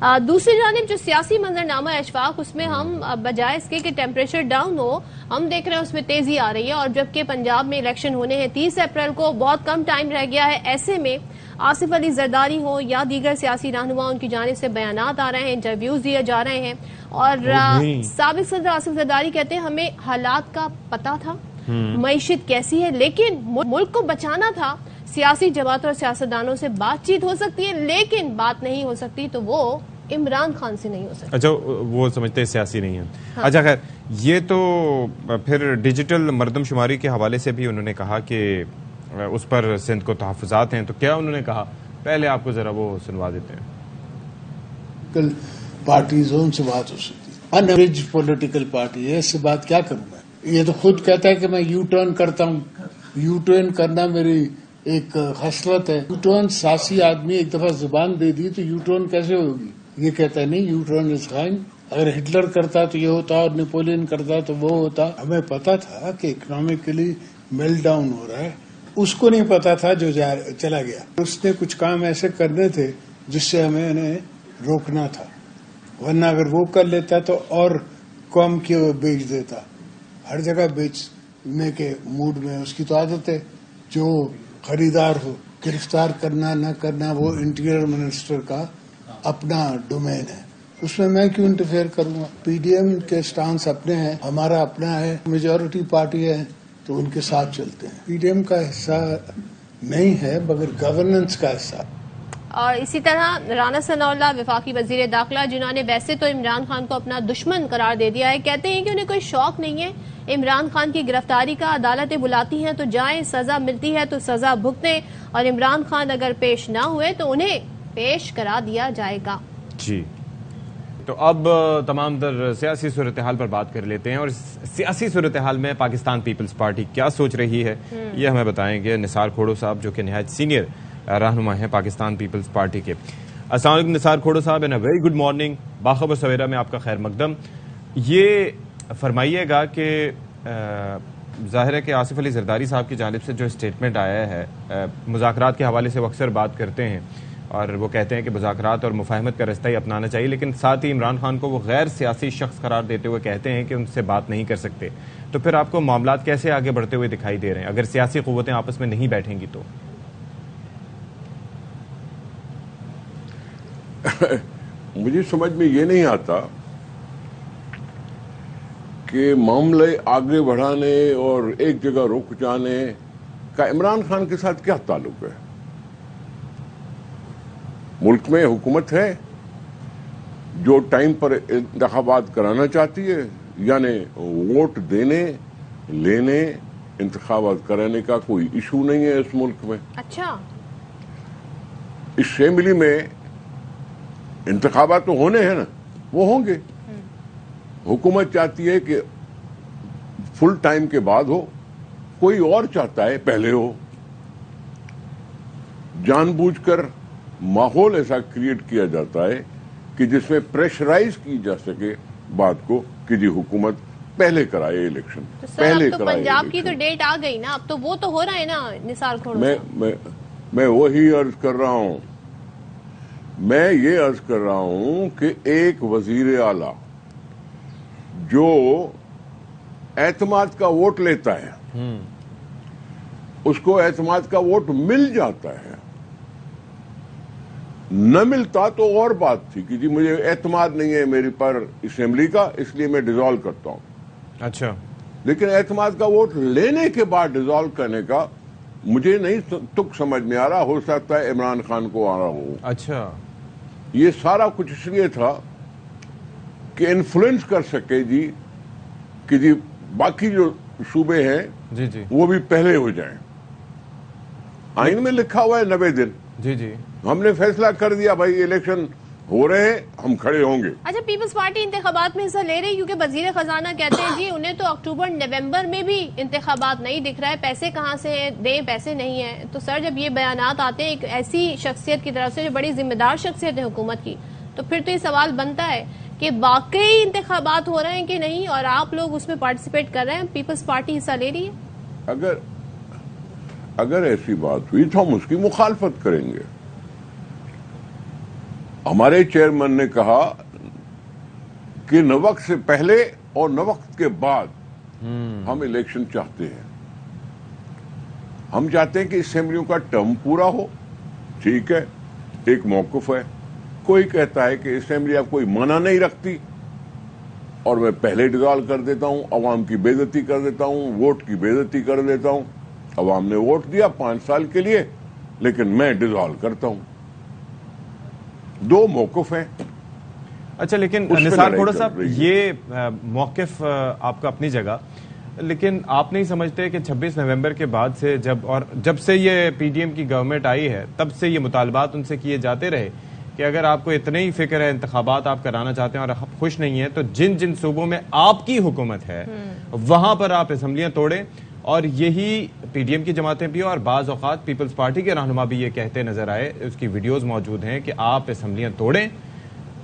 دوسری جانب جو سیاسی منظرنامہ اشفاق، اس میں ہم بجائے اس کے کہ ٹیمپریچر ڈاؤن ہو، ہم دیکھ رہے ہیں اس میں تیزی آ رہی ہے، اور جبکہ پنجاب میں الیکشن ہونے ہیں 30 اپریل کو، بہت کم ٹائم رہ گیا ہے، ایسے میں آصف علی زرداری ہوں یا دیگر سیاسی رہنما، ان کی جانب سے بیانات آ رہے ہیں، انٹرویوز دیے جا رہے ہیں، اور سابق صدر آصف زرداری کہتے ہیں ہمیں حالات کا پتہ تھا، معیشت کیسی ہے، لیکن ملک کو بچانا تھا، سیاسی جماعتوں اور سیاستدانوں سے بات چیت ہو سکتی ہے لیکن بات نہیں ہو سکتی تو وہ عمران خان سے نہیں ہو سکتی۔ اچھا، وہ سمجھتے سیاسی نہیں ہیں۔ اچھا خیر، یہ تو پھر ڈیجیٹل مردم شماری کے حوالے سے بھی انہوں نے کہا کہ اس پر سندھ کو تحفظات ہیں، تو کیا انہوں نے کہا؟ پہلے آپ کو ذرا وہ سنوا دیتے ہیں۔ کل پارٹیزوں سے بات ہو سکتی ہے، انریج پولیٹیکل پارٹی ہے، اس سے بات کیا کروں میں؟ یہ تو خود کہتا ہے کہ میں یو ٹرن کرتا ہوں، یو ٹرن کرنا میری ایک خصلت ہے۔ یو ٹرن سیاسی آدمی ایک دفعہ زبان دے دی تو یو ٹرن کیسے ہوگی؟ یہ کہتا ہے نہیں، یو ٹرن از فائن، اگر ہٹلر کرتا تو یہ ہوتا اور نیپولین کرتا تو وہ ہوتا۔ ہمیں پتا تھا کہ اکنامکلی میل ڈاؤن ہو رہا ہے، اس کو نہیں پتا تھا جو چلا گیا۔ اس نے کچھ کام ایسے کرنے تھے جس سے ہمیں انہیں روکنا تھا، ورنہ اگر وہ کر لیتا تو اور قوم کی بیچ دیتا۔ ہر جگہ بیچنے کے موڈ میں اس کی تو عادت ہے، جو خریدار ہو گرفتار کرنا نہ کرنا وہ انٹیریئر منسٹر کا اپنا ڈومین ہے، اس میں کیوں انٹرفیئر کروں گا؟ پی ڈی ایم کے سٹانس اپنے ہیں، ہمارا اپنا ہے، میجورٹی پارٹی ہے تو ان کے ساتھ چلتے ہیں۔ پی ڈی ایم کا حصہ نہیں ہے مگر گورننس کا حصہ۔ اور اسی طرح رانا ثناء اللہ وفاقی وزیر داخلہ، جنہوں نے ویسے تو عمران خان کو اپنا دشمن قرار دے دیا ہے، کہتے ہیں کہ انہیں کوئی شوق نہیں ہے عمران خان کی گرفتاری کا، عدالتیں بلاتی ہیں تو جائیں، سزا ملتی ہے تو سزا بھگتیں، اور عمران خان اگر پیش نہ ہوئے تو انہیں پیش کرا دیا جائے گا۔ جی، تو اب تمام تر سیاسی صورتحال پر بات کر لیتے ہیں، اور سیاسی صورتحال میں پاکستان پیپلز پارٹی کیا سوچ رہی ہے یہ ہمیں بتائیں گے نثار کھوڑو صاحب، جو کہ نہایت سینئر رہنما ہیں پاکستان پیپلز پارٹی کے۔ السلام علیکم نثار کھوڑو صاحب، and a very good morning, باخبر سویرا میں آپ کا خیر مقدم۔ یہ فرمائیے گا کہ ظاہر ہے کہ آصف علی زرداری صاحب کی جانب سے جو اسٹیٹمنٹ آیا ہے، مذاکرات کے حوالے سے وہ اکثر بات کرتے ہیں اور وہ کہتے ہیں کہ مذاکرات اور مفاہمت کا رستہ ہی اپنانا چاہیے، لیکن ساتھ ہی عمران خان کو وہ غیر سیاسی شخص قرار دیتے ہوئے کہتے ہیں کہ ان سے بات نہیں کر سکتے۔ تو پھر آپ کو معاملات کیسے آگے بڑھتے ہوئے دکھائی دے رہے ہیں اگر سیاسی قوتیں آپس میں نہیں بیٹھیں گی تو؟ مجھے سمجھ میں یہ نہیں آتا کہ معاملے آگے بڑھانے اور ایک جگہ رک جانے کا عمران خان کے ساتھ کیا تعلق ہے؟ ملک میں حکومت ہے جو ٹائم پر انتخابات کرانا چاہتی ہے، یعنی ووٹ دینے لینے انتخابات کرانے کا کوئی ایشو نہیں ہے اس ملک میں۔ اچھا، اسمبلی میں انتخابات تو ہونے ہیں نا، وہ ہوں گے۔ حکومت چاہتی ہے کہ فل ٹائم کے بعد ہو، کوئی اور چاہتا ہے پہلے ہو۔ جان بوجھ کر ماحول ایسا کریٹ کیا جاتا ہے کہ جس میں پریشرائز کی جا سکے بات کو کہ جی حکومت پہلے کرائے الیکشن، پہلے کرائے۔ پنجاب کی تو ڈیٹ آ گئی نا، اب تو وہ تو ہو رہا ہے نا نثار کھوڑو صاحب۔ میں وہی عرض کر رہا ہوں، میں یہ عرض کر رہا ہوں کہ ایک وزیر اعلیٰ جو اعتماد کا ووٹ لیتا ہے، اس کو اعتماد کا ووٹ مل جاتا ہے، نہ ملتا تو اور بات تھی کہ جی مجھے اعتماد نہیں ہے میری پر اسمبلی کا، اس لیے میں ڈیزالو کرتا ہوں۔ اچھا، لیکن اعتماد کا ووٹ لینے کے بعد ڈیزالو کرنے کا مجھے نہیں تک سمجھ میں آ رہا، ہو سکتا ہے عمران خان کو آ رہا ہو۔ اچھا، یہ سارا کچھ اس لیے تھا کہ انفلوئنس کر سکے جی کہ جی باقی جو صوبے ہیں جی جی وہ بھی پہلے ہو جائیں۔ آئین میں لکھا ہوا ہے 90 دن، جی جی، ہم نے فیصلہ کر دیا بھائی الیکشن ہو رہے ہیں، ہم کھڑے ہوں گے۔ اچھا، پیپلز پارٹی انتخابات میں حصہ لے رہی کیونکہ وزیر خزانہ کہتے ہیں جی انہیں تو اکتوبر نومبر میں بھی انتخابات نہیں دکھ رہا ہے، پیسے کہاں سے دیں، پیسے نہیں ہیں۔ تو سر جب یہ بیانات آتے ہیں ایک ایسی شخصیت کی طرف سے جو بڑی ذمہ دار شخصیت ہے حکومت کی، تو پھر تو یہ سوال بنتا ہے کہ واقعی انتخابات ہو رہے ہیں کہ نہیں، اور آپ لوگ اس میں پارٹیسپیٹ کر رہے ہیں، پیپلز پارٹی حصہ لے رہی ہے؟ اگر ایسی بات ہوئی تو ہم اس کی مخالفت کریں گے، ہمارے چیئرمین نے کہا کہ نہ وقت سے پہلے اور نہ وقت کے بعد ہم الیکشن چاہتے ہیں. ہم چاہتے ہیں کہ اسمبلیوں کا ٹرم پورا ہو. ٹھیک ہے, ایک موقف ہے. کوئی کہتا ہے کہ اسمبلی اب کوئی منع نہیں رکھتی اور میں پہلے ڈیزالو کر دیتا ہوں, عوام کی بے عزتی کر دیتا ہوں, ووٹ کی بے عزتی کر دیتا ہوں. عوام نے ووٹ دیا 5 سال کے لیے, لیکن میں ڈیزالو کرتا ہوں. دو موقف ہیں. اچھا, لیکن نثار کھوڑا صاحب, یہ موقف آپ کا اپنی جگہ, لیکن آپ نہیں سمجھتے کہ 26 نومبر کے بعد سے جب سے یہ پی ڈی ایم کی گورنمنٹ آئی ہے تب سے یہ مطالبات ان سے کیے جاتے رہے کہ اگر آپ کو اتنی ہی فکر ہے, انتخابات آپ کرانا چاہتے ہیں اور آپ خوش نہیں ہیں, تو جن جن صوبوں میں آپ کی حکومت ہے وہاں پر آپ اسمبلیاں توڑیں. اور یہی پی ڈی ایم کی جماعتیں بھی, اور بعض اوقات پیپلز پارٹی کے رہنما بھی یہ کہتے نظر آئے, اس کی ویڈیوز موجود ہیں, کہ آپ اسمبلیاں توڑیں,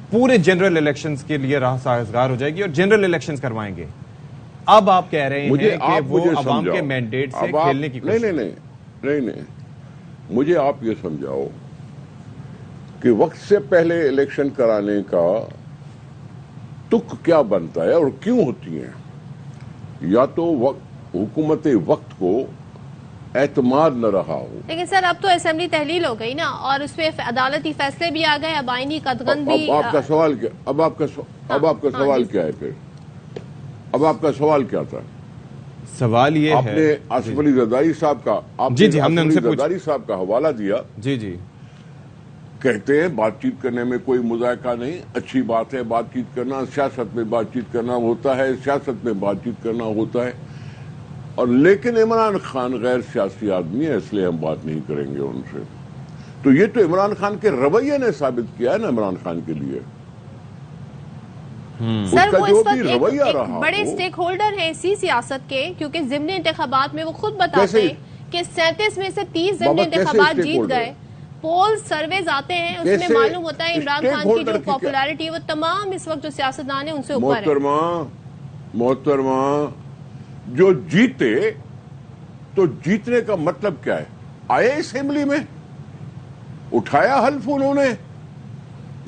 پورے جنرل الیکشنز کے لیے راہ سازگار ہو جائے گی اور جنرل الیکشنز کروائیں گے. اب آپ کہہ رہے ہیں کہ وہ عوام کے مینڈیٹ سے کھیلنے کی کوشش. نہیں, مجھے آپ یہ سمجھاؤ کہ وقت سے پہلے الیکشن کرانے کا تک کیا بنتا ہے اور کیوں ہوتی ہیں. یا تو حکومت وقت کو اعتماد نہ رہا ہو. لیکن سر اب تو اسمبلی تحلیل ہو گئی نا, اور اس پہ عدالتی فیصلے بھی آ گئے, اب آئینی قدغن بھی. آپ کا سوال کیا, اب آپ کا سوال کیا ہے پھر؟ اب آپ کا سوال کیا تھا؟ سوال یہ ہے, آپ نے آصف علی زرداری صاحب کا زرداری صاحب کا حوالہ دیا. جی کہتے ہیں بات چیت کرنے میں کوئی مذائقہ نہیں, اچھی بات ہے بات چیت کرنا, سیاست میں بات چیت کرنا ہوتا ہے, سیاست میں بات چیت کرنا ہوتا ہے. اور لیکن عمران خان غیر سیاسی آدمی ہے, اس لیے ہم بات نہیں کریں گے ان سے. تو یہ تو عمران خان کے رویے نے ثابت کیا ہے نا عمران خان کے لیے. سر وہ اس وقت بڑے سٹیک ہولڈر ہیں اسی سیاست کے, کیونکہ ضمن انتخابات میں وہ خود بتاتے ہیں کہ 37 میں سے 30 ضمن انتخابات جیت گئے. پول سرویز آتے ہیں, اس میں معلوم ہوتا ہے عمران خان کی جو پاپولارٹی وہ تمام اس وقت جو سیاستدان ہیں ان سے اوپر ہے. محترمہ, جو جیتے تو جیتنے کا مطلب کیا ہے؟ آئے اسمبلی میں, اٹھایا حلف, انہوں نے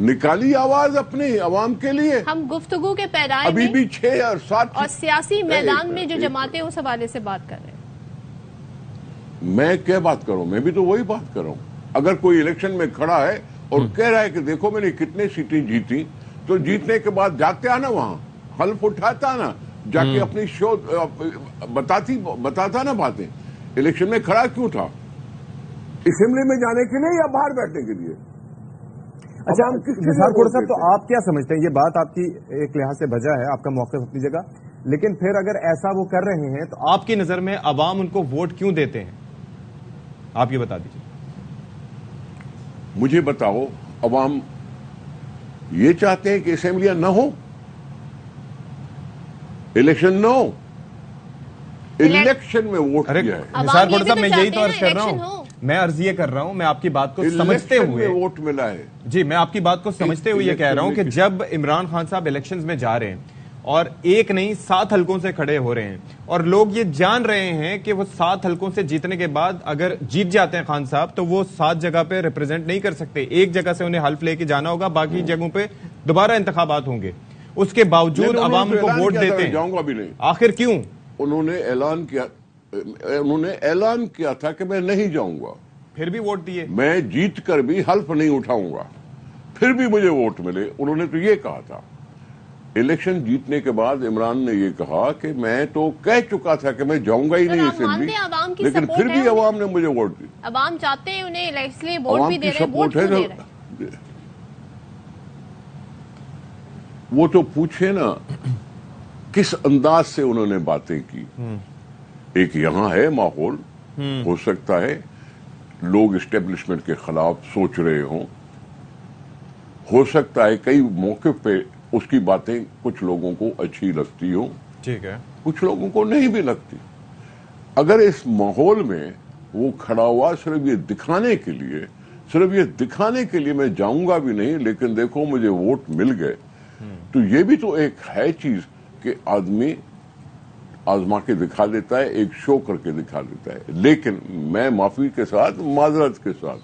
نکالی آواز اپنی عوام کے لیے. ہم گفتگو کے پیرائے ابھی بھی 6 اور 7 اور سیاسی میدان میں جو جماعتیں اس حوالے سے بات کر رہے ہیں. میں کیا بات کروں, میں بھی تو وہی بات کر رہا ہوں. اگر کوئی الیکشن میں کھڑا ہے اور کہہ رہا ہے کہ دیکھو میں نے کتنے سیٹیں جیتی, تو جیتنے کے بعد جاتے آنا وہاں حلف اٹھاتا نا, جا کے اپنی شو بتاتا نا باتیں. الیکشن میں کھڑا کیوں تھا؟ اسمبلی میں جانے کے لیے یا باہر بیٹھنے کے لیے؟ اچھا نثار کھوڑا صاحب, تو آپ کیا سمجھتے ہیں؟ یہ بات آپ کی ایک لحاظ سے بجا ہے, آپ کا موقف اپنی جگہ, لیکن پھر اگر ایسا وہ کر رہے ہیں تو آپ کی نظر میں عوام ان کو ووٹ کیوں دیتے ہیں؟ آپ یہ بتا دیجیے. مجھے بتاؤ, عوام یہ چاہتے ہیں کہ اسمبلیاں نہ ہو, الیکشن نہ ہو. الیکشن میں ووٹ کیا ہے. نثار کھوڑا صاحب, میں یہی تو عرض کر رہا ہوں, میں عرض یہ کر رہا ہوں, میں آپ کی بات کو سمجھتے ہوئے ووٹ ملا ہے. جی, میں آپ کی بات کو سمجھتے ہوئے یہ کہہ رہا ہوں کہ جب عمران خان صاحب الیکشنز میں جا رہے ہیں اور ایک نہیں 7 حلقوں سے کھڑے ہو رہے ہیں, اور لوگ یہ جان رہے ہیں کہ وہ 7 حلقوں سے جیتنے کے بعد اگر جیت جاتے ہیں خان صاحب تو وہ 7 جگہ پہ ریپرزینٹ نہیں کر سکتے, ایک جگہ سے انہیں حلف لے کے جانا ہوگا, باقی جگہوں پہ دوبارہ انتخابات ہوں گے. اس کے باوجود عوام کو ووٹ دیتے ہیں. جاؤں گا بھی نہیں. آخر کیوں؟ انہوں نے اعلان کیا تھا کہ میں نہیں جاؤں گا, پھر بھی ووٹ دیے. میں جیت کر بھی حلف نہیں اٹھاؤں گا, پھر بھی مجھے ووٹ ملے. انہوں نے تو یہ کہا تھا. الیکشن جیتنے کے بعد عمران نے یہ کہا کہ میں تو کہہ چکا تھا کہ میں جاؤں گا ہی نہیں اسمبلی, لیکن پھر بھی عوام نے مجھے ووٹ دی. عوام چاہتے ہیں انہیں, اس لیے ووٹ بھی دے رہے ہیں. ووٹ کیوں دے رہے ہیں؟ وہ تو پوچھے نا کس انداز سے انہوں نے باتیں کی. ایک یہاں ہے ماحول, ہو سکتا ہے لوگ اسٹیبلشمنٹ کے خلاف سوچ رہے ہوں, ہو سکتا ہے کئی موقع پہ اس کی باتیں کچھ لوگوں کو اچھی لگتی ہوں, ٹھیک ہے, کچھ لوگوں کو نہیں بھی لگتی. اگر اس ماحول میں وہ کھڑا ہوا صرف یہ دکھانے کے لیے میں جاؤں گا بھی نہیں, لیکن دیکھو مجھے ووٹ مل گئے, تو یہ بھی تو ایک ہے چیز کہ آدمی آزما کے دکھا دیتا ہے, ایک شو کر کے دکھا دیتا ہے. لیکن میں معافی کے ساتھ, معذرت کے ساتھ,